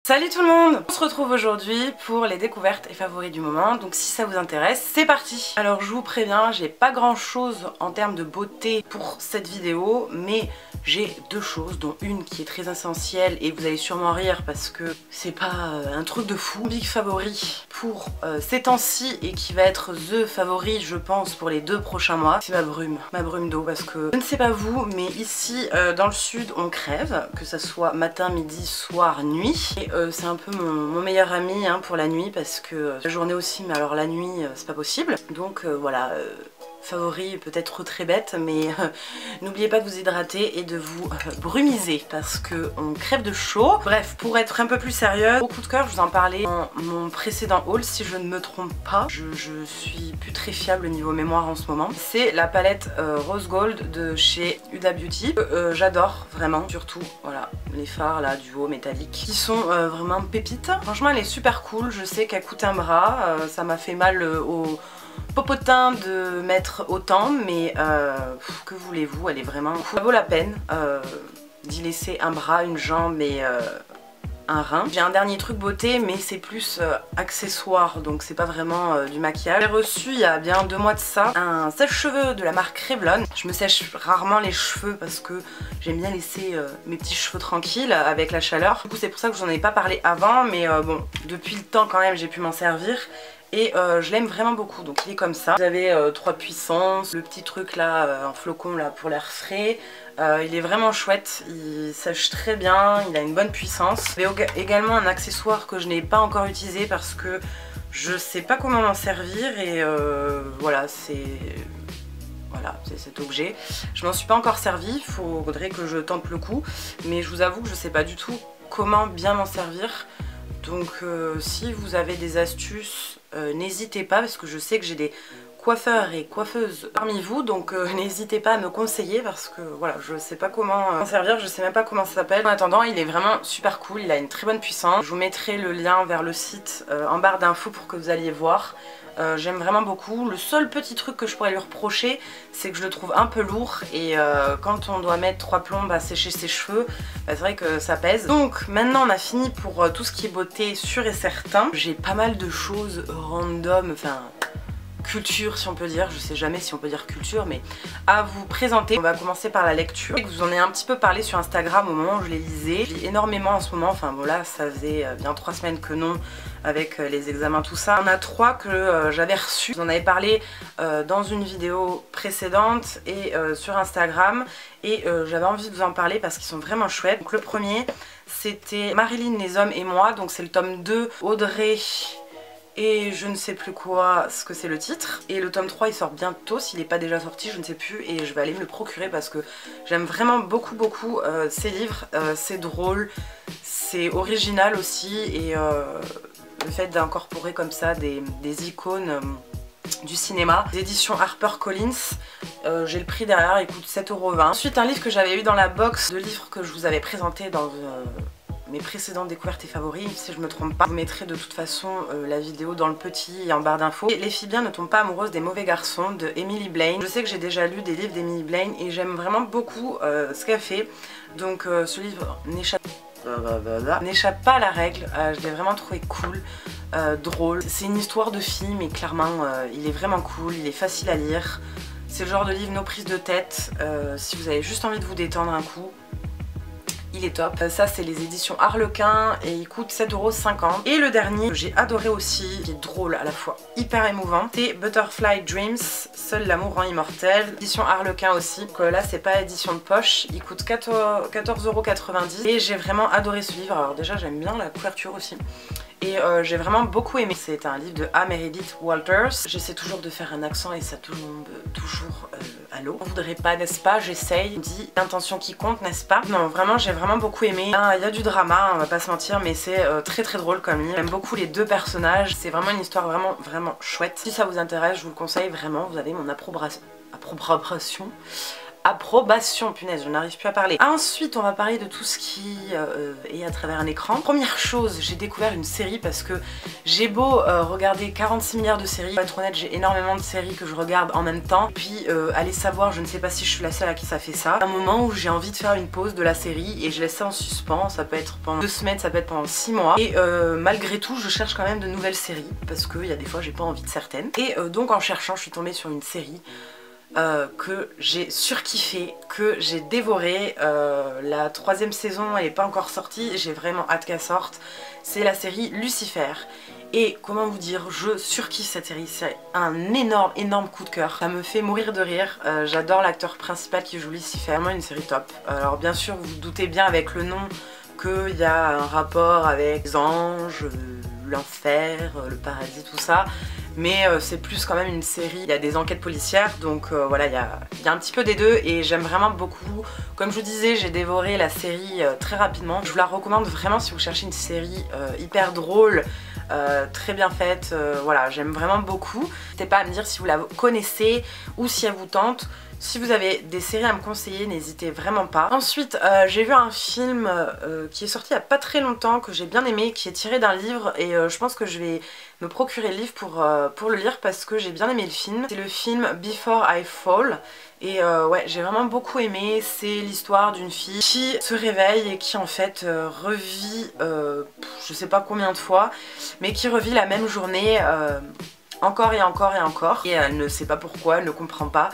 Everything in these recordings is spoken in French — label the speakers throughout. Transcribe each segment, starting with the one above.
Speaker 1: Salut tout le monde! On se retrouve aujourd'hui pour les découvertes et favoris du moment, donc si ça vous intéresse, c'est parti! Alors je vous préviens, j'ai pas grand chose en termes de beauté pour cette vidéo, mais j'ai deux choses, dont une qui est très essentielle et vous allez sûrement rire parce que c'est pas un truc de fou. Big favori pour ces temps-ci et qui va être the favori je pense pour les 2 prochains mois, c'est ma brume d'eau, parce que je ne sais pas vous, mais ici dans le sud on crève, que ça soit matin, midi, soir, nuit, et c'est un peu mon meilleur ami pour la nuit parce que la journée aussi, mais alors la nuit c'est pas possible, donc voilà. Favori peut-être très bête, mais n'oubliez pas de vous hydrater et de vous brumiser parce que on crève de chaud. Bref, pour être un peu plus sérieuse, au coup de cœur, je vous en parlais dans mon précédent haul si je ne me trompe pas. Je suis plus très fiable au niveau mémoire en ce moment. C'est la palette Rose Gold de chez Huda Beauty. J'adore vraiment, surtout voilà les fards là du haut métallique qui sont vraiment pépites. Franchement elle est super cool, je sais qu'elle coûte un bras, ça m'a fait mal au popotin de mettre autant, mais que voulez-vous, elle est vraiment cool. Ça vaut la peine d'y laisser un bras, une jambe et un rein. J'ai un dernier truc beauté, mais c'est plus accessoire, donc c'est pas vraiment du maquillage. J'ai reçu il y a bien 2 mois de ça un sèche-cheveux de la marque Revlon. Je me sèche rarement les cheveux parce que j'aime bien laisser mes petits cheveux tranquilles avec la chaleur. Du coup c'est pour ça que je n'en ai pas parlé avant, mais bon, depuis le temps quand même j'ai pu m'en servir. Et je l'aime vraiment beaucoup, donc il est comme ça. Vous avez 3 puissances, le petit truc là en flocon là pour l'air frais. Il est vraiment chouette, il sèche très bien, il a une bonne puissance. J'ai également un accessoire que je n'ai pas encore utilisé parce que je sais pas comment m'en servir et voilà, c'est cet objet. Je m'en suis pas encore servi, il faudrait que je tente le coup, mais je vous avoue que je sais pas du tout comment bien m'en servir. Donc si vous avez des astuces, n'hésitez pas parce que je sais que j'ai des coiffeurs et coiffeuses parmi vous, donc n'hésitez pas à me conseiller parce que voilà, je sais pas comment m'en servir, je sais même pas comment ça s'appelle. En attendant, il est vraiment super cool, il a une très bonne puissance. Je vous mettrai le lien vers le site en barre d'infos pour que vous alliez voir. J'aime vraiment beaucoup. Le seul petit truc que je pourrais lui reprocher, c'est que je le trouve un peu lourd et quand on doit mettre 3 plombes à sécher ses cheveux, c'est vrai que ça pèse. Donc maintenant on a fini pour tout ce qui est beauté sûr et certain. J'ai pas mal de choses random, enfin culture si on peut dire, je sais jamais si on peut dire culture, mais à vous présenter. On va commencer par la lecture. Je vous en ai un petit peu parlé sur Instagram au moment où je les lisais. Je lis énormément en ce moment, enfin bon là ça faisait bien 3 semaines que non avec les examens tout ça. On a 3 que j'avais reçus. Je vous en avais parlé dans une vidéo précédente et sur Instagram et j'avais envie de vous en parler parce qu'ils sont vraiment chouettes. Donc le premier c'était Marilyn, les hommes et moi, donc c'est le tome 2, Audrey et je ne sais plus quoi, ce que c'est le titre. Et le tome 3 il sort bientôt, s'il n'est pas déjà sorti je ne sais plus, et je vais aller me le procurer parce que j'aime vraiment beaucoup ces livres. C'est drôle, c'est original aussi, et le fait d'incorporer comme ça des icônes du cinéma. Des éditions HarperCollins, j'ai le prix derrière, il coûte 7,20 €. Ensuite un livre que j'avais eu dans la box de livres que je vous avais présenté dans mes précédentes découvertes et favoris, si je me trompe pas. Je vous mettrai de toute façon la vidéo dans le petit et en barre d'infos. Les filles bien ne tombent pas amoureuses des mauvais garçons de Emily Blaine. Je sais que j'ai déjà lu des livres d'Emily Blaine et j'aime vraiment beaucoup ce qu'elle fait. Donc ce livre n'échappe pas à la règle, je l'ai vraiment trouvé cool, drôle. C'est une histoire de fille mais clairement il est vraiment cool, il est facile à lire. C'est le genre de livre no prise de tête, si vous avez juste envie de vous détendre un coup. Il est top. Ça c'est les éditions Harlequin et il coûte 7,50 €. Et le dernier que j'ai adoré aussi, qui est drôle à la fois hyper émouvant, c'est Butterfly Dreams, Seul l'amour rend immortel, édition Harlequin aussi. Donc là c'est pas édition de poche, il coûte 14,90 € et j'ai vraiment adoré ce livre. Alors déjà j'aime bien la couverture aussi. Et j'ai vraiment beaucoup aimé. C'est un livre de A. Meredith Walters. J'essaie toujours de faire un accent et ça tombe toujours à l'eau. On voudrait pas, n'est-ce pas? J'essaye. On dit l'intention qui compte, n'est-ce pas? Non, vraiment, j'ai vraiment beaucoup aimé. Il y a du drama, on va pas se mentir, mais c'est très drôle comme livre. J'aime beaucoup les 2 personnages. C'est vraiment une histoire vraiment chouette. Si ça vous intéresse, je vous le conseille vraiment. Vous avez mon approbation approbation, punaise, je n'arrive plus à parler. Ensuite, on va parler de tout ce qui est à travers un écran. Première chose, j'ai découvert une série parce que j'ai beau regarder 46 milliards de séries. Pour être honnête, j'ai énormément de séries que je regarde en même temps. Puis, allez savoir, je ne sais pas si je suis la seule à qui ça fait ça. Un moment où j'ai envie de faire une pause de la série et je laisse ça en suspens. Ça peut être pendant 2 semaines, ça peut être pendant 6 mois. Et malgré tout, je cherche quand même de nouvelles séries parce qu'il y a des fois, j'ai pas envie de certaines. Et donc, en cherchant, je suis tombée sur une série que j'ai surkiffé, que j'ai dévoré. La 3e saison elle n'est pas encore sortie, j'ai vraiment hâte qu'elle sorte. C'est la série Lucifer. Et comment vous dire, je surkiffe cette série, c'est un énorme coup de cœur. Ça me fait mourir de rire, j'adore l'acteur principal qui joue Lucifer, vraiment une série top. Alors bien sûr vous vous doutez bien avec le nom qu'il y a un rapport avec les anges, l'enfer, le paradis, tout ça. Mais c'est plus quand même une série, il y a des enquêtes policières, donc voilà, il y a un petit peu des deux et j'aime vraiment beaucoup. Comme je vous disais, j'ai dévoré la série très rapidement. Je vous la recommande vraiment si vous cherchez une série hyper drôle, très bien faite, voilà, j'aime vraiment beaucoup. N'hésitez pas à me dire si vous la connaissez ou si elle vous tente. Si vous avez des séries à me conseiller, n'hésitez vraiment pas. Ensuite, j'ai vu un film qui est sorti il n'y a pas très longtemps, que j'ai bien aimé, qui est tiré d'un livre et je pense que je vais me procurer le livre pour le lire parce que j'ai bien aimé le film. C'est le film Before I Fall et ouais, j'ai vraiment beaucoup aimé. C'est l'histoire d'une fille qui se réveille et qui en fait revit, je sais pas combien de fois, mais qui revit la même journée encore et encore et encore et elle ne sait pas pourquoi, elle ne comprend pas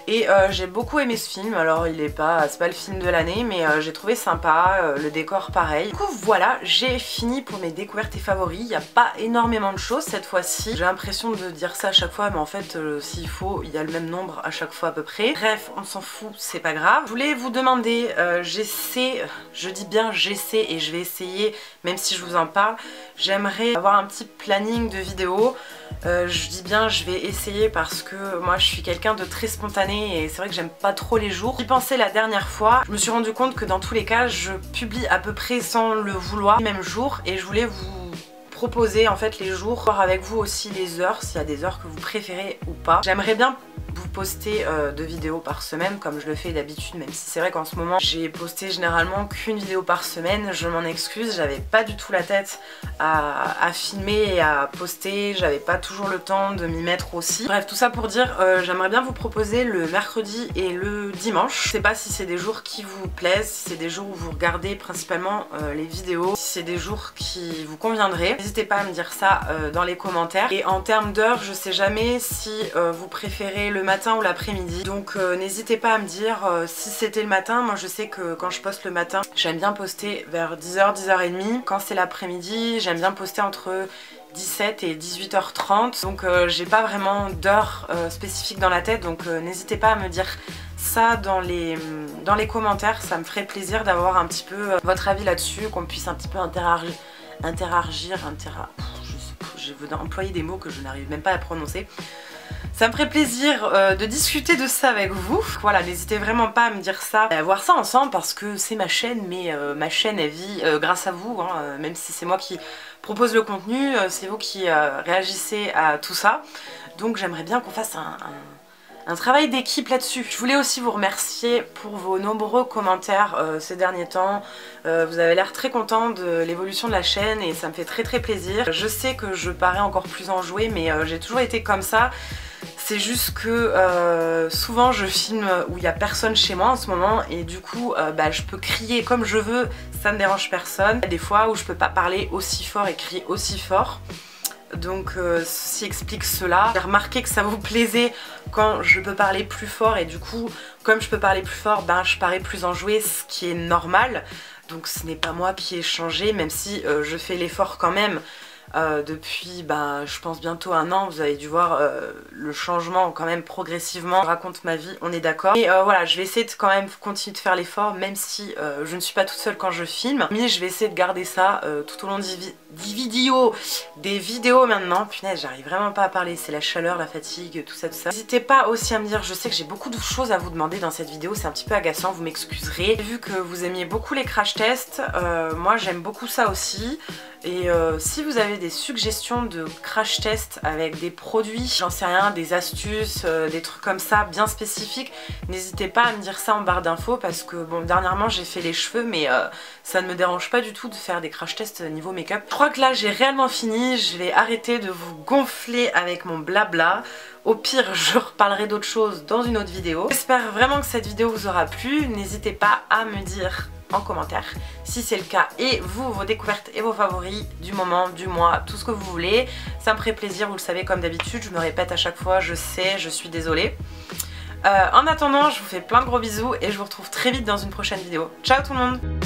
Speaker 1: et j'ai beaucoup aimé ce film. Alors il est pas, c'est pas le film de l'année mais j'ai trouvé sympa, le décor pareil. Du coup voilà, j'ai fini pour mes découvertes et favoris. Il n'y a pas énormément de choses cette fois-ci, j'ai l'impression de dire ça à chaque fois mais en fait s'il faut il y a le même nombre à chaque fois à peu près. Bref, on s'en fout, c'est pas grave. Je voulais vous demander, j'essaie, je dis bien j'essaie et je vais essayer même si je vous en parle, j'aimerais avoir un petit planning de vidéos. Je dis bien je vais essayer parce que moi je suis quelqu'un de très spontané et c'est vrai que j'aime pas trop les jours. J'y pensais la dernière fois, je me suis rendu compte que dans tous les cas je publie à peu près sans le vouloir le même jour et je voulais vous proposer en fait les jours, voir avec vous aussi les heures, s'il y a des heures que vous préférez ou pas. J'aimerais bien vous poster 2 vidéos par semaine comme je le fais d'habitude, même si c'est vrai qu'en ce moment j'ai posté généralement qu'une vidéo par semaine. Je m'en excuse, j'avais pas du tout la tête à filmer et à poster, j'avais pas toujours le temps de m'y mettre aussi. Bref, tout ça pour dire, j'aimerais bien vous proposer le mercredi et le dimanche. Je sais pas si c'est des jours qui vous plaisent, si c'est des jours où vous regardez principalement les vidéos, si c'est des jours qui vous conviendraient. N'hésitez pas à me dire ça dans les commentaires. Et en termes d'heures, je sais jamais si vous préférez le matin ou l'après-midi, donc n'hésitez pas à me dire si c'était le matin. Moi je sais que quand je poste le matin, j'aime bien poster vers 10h, 10h30. Quand c'est l'après-midi, j'aime bien poster entre 17 et 18h30, donc j'ai pas vraiment d'heure spécifique dans la tête, donc n'hésitez pas à me dire ça dans les commentaires, ça me ferait plaisir d'avoir un petit peu votre avis là-dessus, qu'on puisse un petit peu je veux employer des mots que je n'arrive même pas à prononcer. Ça me ferait plaisir de discuter de ça avec vous. Voilà, n'hésitez vraiment pas à me dire ça, à voir ça ensemble parce que c'est ma chaîne, mais ma chaîne elle vit grâce à vous, hein, même si c'est moi qui propose le contenu, c'est vous qui réagissez à tout ça. Donc j'aimerais bien qu'on fasse un travail d'équipe là-dessus. Je voulais aussi vous remercier pour vos nombreux commentaires ces derniers temps. Vous avez l'air très content de l'évolution de la chaîne et ça me fait très plaisir. Je sais que je parais encore plus enjouée mais j'ai toujours été comme ça. C'est juste que souvent je filme où il n'y a personne chez moi en ce moment et du coup je peux crier comme je veux, ça ne dérange personne. Il y a des fois où je peux pas parler aussi fort et crier aussi fort. Donc ceci explique cela. J'ai remarqué que ça vous plaisait quand je peux parler plus fort et du coup comme je peux parler plus fort, je parais plus enjouée, ce qui est normal. Donc ce n'est pas moi qui ai changé, même si je fais l'effort quand même. Depuis je pense bientôt 1 an, vous avez dû voir le changement quand même progressivement. Je raconte ma vie, on est d'accord. Et voilà, je vais essayer de quand même continuer de faire l'effort même si je ne suis pas toute seule quand je filme. Mais je vais essayer de garder ça tout au long des vidéos maintenant. Punaise, j'arrive vraiment pas à parler, c'est la chaleur, la fatigue, tout ça. N'hésitez pas aussi à me dire, je sais que j'ai beaucoup de choses à vous demander dans cette vidéo, c'est un petit peu agaçant, vous m'excuserez. Vu que vous aimiez beaucoup les crash tests, moi j'aime beaucoup ça aussi. Et si vous avez des suggestions de crash test avec des produits, j'en sais rien, des astuces, des trucs comme ça bien spécifiques, n'hésitez pas à me dire ça en barre d'infos parce que bon, dernièrement j'ai fait les cheveux mais ça ne me dérange pas du tout de faire des crash tests niveau make-up. Je crois que là j'ai réellement fini, je vais arrêter de vous gonfler avec mon blabla. Au pire, je reparlerai d'autres choses dans une autre vidéo. J'espère vraiment que cette vidéo vous aura plu. N'hésitez pas à me dire en commentaire si c'est le cas et vous, vos découvertes et vos favoris du moment, du mois, tout ce que vous voulez. Ça me ferait plaisir, vous le savez comme d'habitude, je me répète à chaque fois, je sais, je suis désolée. En attendant, je vous fais plein de gros bisous et je vous retrouve très vite dans une prochaine vidéo. Ciao tout le monde!